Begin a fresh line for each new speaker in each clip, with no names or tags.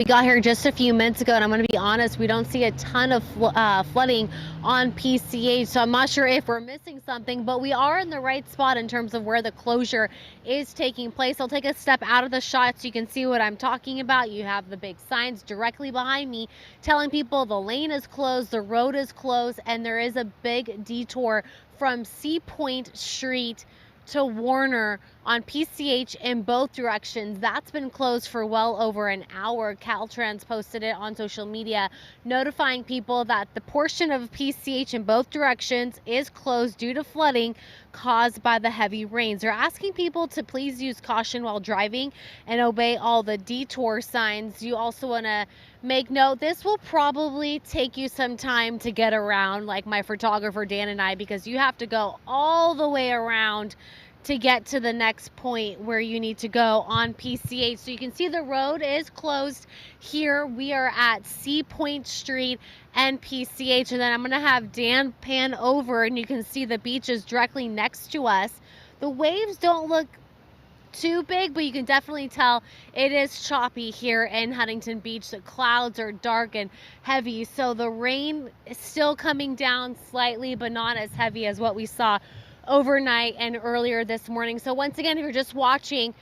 We got here just a few minutes ago, and I'm going to be honest, we don't see a ton of flooding on PCH, so I'm not sure if we're missing something, but we are in the right spot in terms of where the closure is taking place. I'll take a step out of the shot so you can see what I'm talking about. You have the big signs directly behind me telling people the lane is closed, the road is closed, and there is a big detour from Sea Point Street to Warner on PCH in both directions. That's been closed for well over an hour. Caltrans posted it on social media, notifying people that the portion of PCH in both directions is closed due to flooding caused by the heavy rains. They're asking people to please use caution while driving and obey all the detour signs. You also want to make note, this will probably take you some time to get around, like my photographer Dan and I, because you have to go all the way around to get to the next point where you need to go on PCH. So you can see the road is closed here. We are at Sea Point Street and PCH, and then I'm going to have Dan pan over and you can see the beach is directly next to us. The waves don't look too big, but you can definitely tell it is choppy here in Huntington Beach. The clouds are dark and heavy, so the rain is still coming down slightly, but not as heavy as what we saw overnight and earlier this morning. So once again, if you're just watching,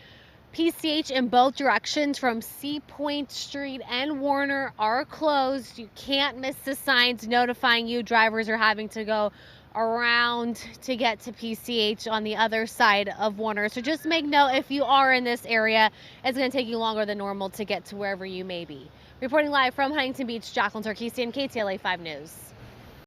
PCH in both directions from Sea Point Street and Warner are closed. You can't miss the signs notifying you drivers are having to go around to get to PCH on the other side of Warner. So just make note, if you are in this area, it's going to take you longer than normal to get to wherever you may be. Reporting live from Huntington Beach, Jacqueline Sarkeesian, KTLA 5 News.